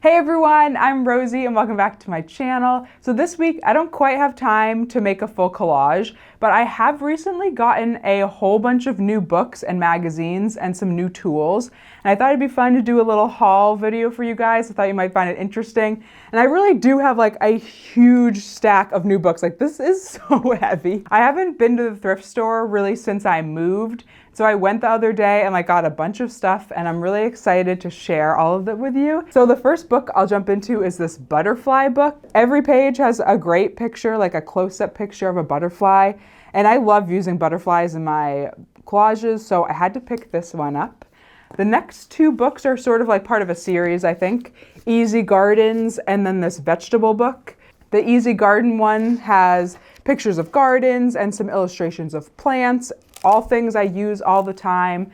Hey everyone, I'm Rosie and welcome back to my channel. So this week I don't quite have time to make a full collage, but I have recently gotten a whole bunch of new books and magazines and some new tools. And I thought it'd be fun to do a little haul video for you guys. I thought you might find it interesting. And I really do have like a huge stack of new books. Like this is so heavy. I haven't been to the thrift store really since I moved. So I went the other day and I got a bunch of stuff and I'm really excited to share all of it with you. So the first book I'll jump into is this butterfly book. Every page has a great picture, like a close-up picture of a butterfly. And I love using butterflies in my collages, so I had to pick this one up. The next two books are sort of like part of a series, I think. Easy Gardens and then this vegetable book. The Easy Garden one has pictures of gardens and some illustrations of plants, all things I use all the time.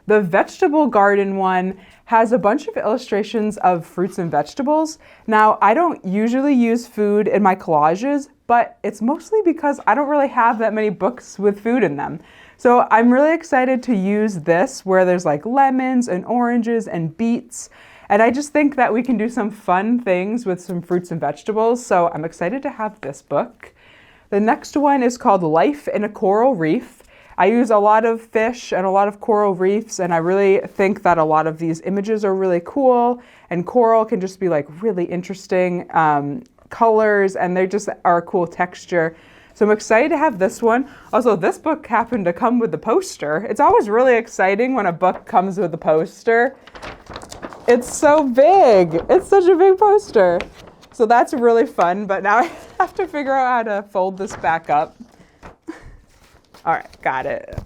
The vegetable garden one has a bunch of illustrations of fruits and vegetables. Now, I don't usually use food in my collages, but it's mostly because I don't really have that many books with food in them. So I'm really excited to use this where there's like lemons and oranges and beets. And I just think that we can do some fun things with some fruits and vegetables. So I'm excited to have this book. The next one is called Life in a Coral Reef. I use a lot of fish and a lot of coral reefs, and I really think that a lot of these images are really cool, and coral can just be like really interesting colors, and they just are a cool texture. So I'm excited to have this one. Also, this book happened to come with the poster. It's always really exciting when a book comes with a poster. It's so big. It's such a big poster. So that's really fun, but now I have to figure out how to fold this back up. All right, got it.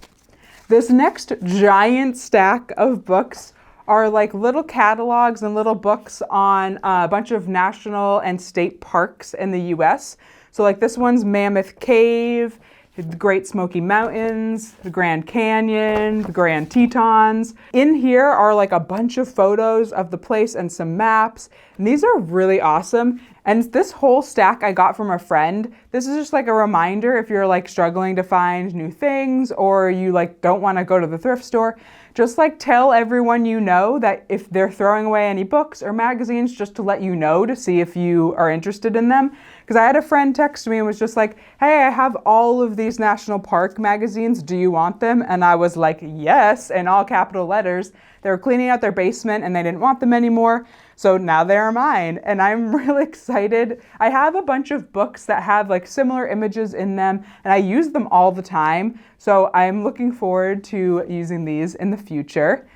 This next giant stack of books are like little catalogs and little books on a bunch of national and state parks in the US. So like this one's Mammoth Cave, the Great Smoky Mountains, the Grand Canyon, the Grand Tetons. In here are like a bunch of photos of the place and some maps. And these are really awesome. And this whole stack I got from a friend. This is just like a reminder if you're like struggling to find new things or you like don't want to go to the thrift store. Just like tell everyone you know that if they're throwing away any books or magazines, just to let you know to see if you are interested in them. Because I had a friend text me and was just like, hey, I have all of these national park magazines. Do you want them? And I was like, yes, in all capital letters. They were cleaning out their basement and they didn't want them anymore. So now they're mine and I'm really excited. I have a bunch of books that have like similar images in them and I use them all the time. So I'm looking forward to using these in the future.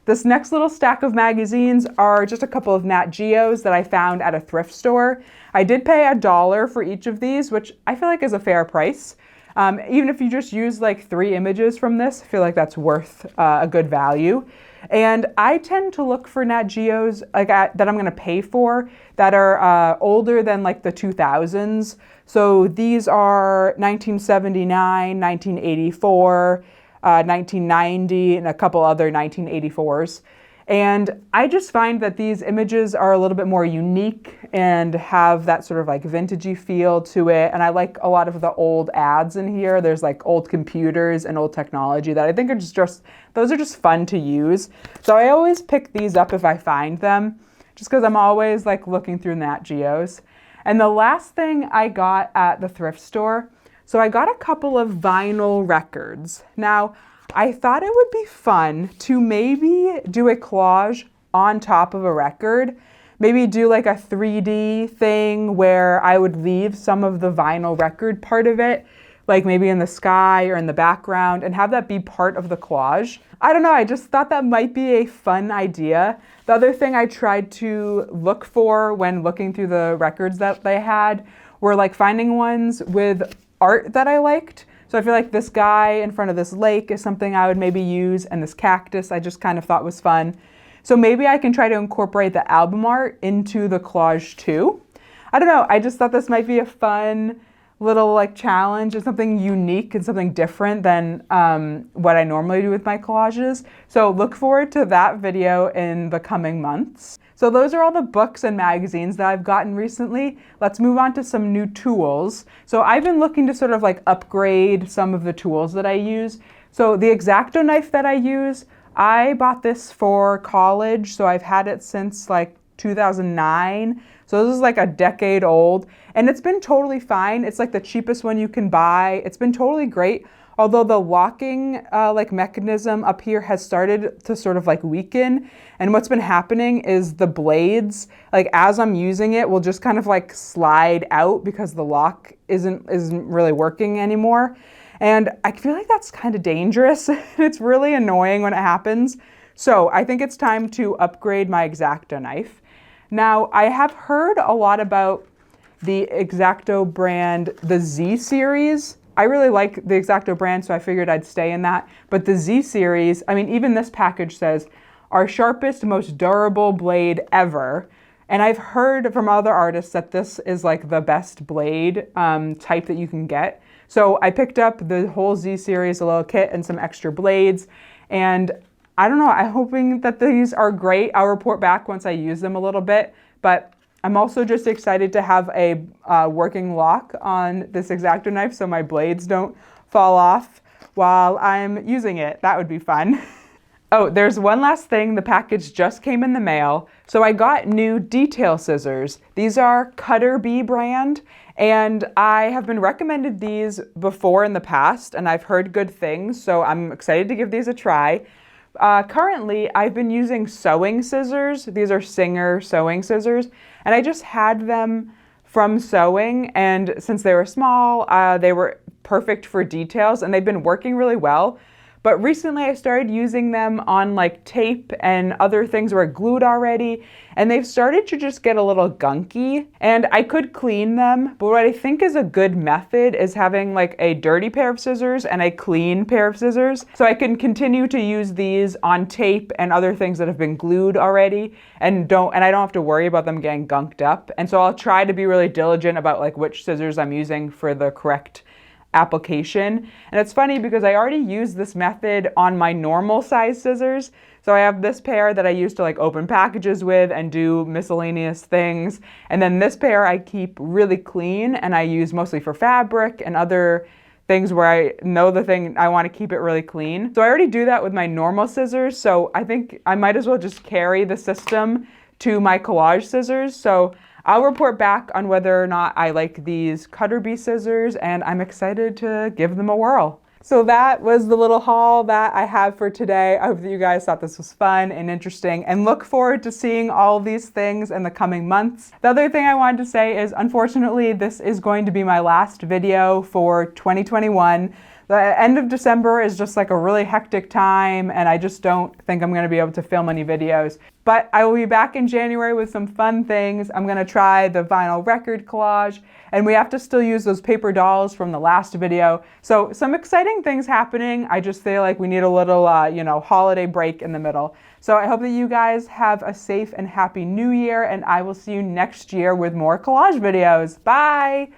This next little stack of magazines are just a couple of Nat Geos that I found at a thrift store. I did pay $1 for each of these, which I feel like is a fair price. Even if you just use like 3 images from this, I feel like that's worth a good value. And I tend to look for Nat Geos like that I'm going to pay for that are older than like the 2000s. So these are 1979, 1984, 1990, and a couple other 1984s. And I just find that these images are a little bit more unique and have that sort of like vintagey feel to it. And I like a lot of the old ads in here. There's like old computers and old technology that I think are just those are just fun to use. So I always pick these up if I find them, just because I'm always like looking through Nat Geos. And the last thing I got at the thrift store, so I got a couple of vinyl records. Now, I thought it would be fun to maybe do a collage on top of a record. Maybe do like a 3D thing where I would leave some of the vinyl record part of it, like maybe in the sky or in the background, and have that be part of the collage. I don't know, I just thought that might be a fun idea. The other thing I tried to look for when looking through the records that they had were like finding ones with art that I liked. So I feel like this guy in front of this lake is something I would maybe use, and this cactus I just kind of thought was fun. So maybe I can try to incorporate the album art into the collage too. I don't know, I just thought this might be a fun little like challenge and something unique and something different than what I normally do with my collages. So look forward to that video in the coming months. So those are all the books and magazines that I've gotten recently. Let's move on to some new tools. So I've been looking to sort of like upgrade some of the tools that I use. So the X-Acto knife that I use, I bought this for college. So I've had it since like 2009. So this is like a decade old, and it's been totally fine. It's like the cheapest one you can buy. It's been totally great. Although the locking like mechanism up here has started to sort of like weaken. And what's been happening is the blades, like as I'm using it, will just kind of like slide out because the lock isn't really working anymore. And I feel like that's kind of dangerous. It's really annoying when it happens. So I think it's time to upgrade my X-Acto knife. Now, I have heard a lot about the X-Acto brand, the Z series. I really like the X-Acto brand, so I figured I'd stay in that. But the Z series, I mean, even this package says, our sharpest, most durable blade ever. And I've heard from other artists that this is like the best blade type that you can get. So I picked up the whole Z series, a little kit, and some extra blades. And I don't know, I'm hoping that these are great. I'll report back once I use them a little bit. But I'm also just excited to have a working lock on this X-Acto knife so my blades don't fall off while I'm using it. That would be fun. Oh, there's one last thing. The package just came in the mail. So I got new detail scissors. These are Cutter Bee brand, and I have been recommended these before in the past, and I've heard good things, so I'm excited to give these a try. Currently, I've been using sewing scissors. These are Singer sewing scissors, and I just had them from sewing, and since they were small, they were perfect for details, and they've been working really well. But recently I started using them on like tape and other things where I glued already, and they've started to just get a little gunky, and I could clean them. But what I think is a good method is having like a dirty pair of scissors and a clean pair of scissors. So I can continue to use these on tape and other things that have been glued already and I don't have to worry about them getting gunked up. And so I'll try to be really diligent about like which scissors I'm using for the correct application. And it's funny because I already used this method on my normal size scissors. So I have this pair that I use to like open packages with and do miscellaneous things. And then this pair I keep really clean and I use mostly for fabric and other things where I know the thing, I want to keep it really clean. So I already do that with my normal scissors. So I think I might as well just carry the system to my collage scissors. So I'll report back on whether or not I like these Cutter Bee scissors, and I'm excited to give them a whirl. So that was the little haul that I have for today. I hope that you guys thought this was fun and interesting and look forward to seeing all these things in the coming months. The other thing I wanted to say is, unfortunately, this is going to be my last video for 2021. The end of December is just like a really hectic time, and I just don't think I'm going to be able to film any videos. But I will be back in January with some fun things. I'm going to try the vinyl record collage, and we have to still use those paper dolls from the last video. So some exciting things happening. I just feel like we need a little, holiday break in the middle. So I hope that you guys have a safe and happy new year, and I will see you next year with more collage videos. Bye!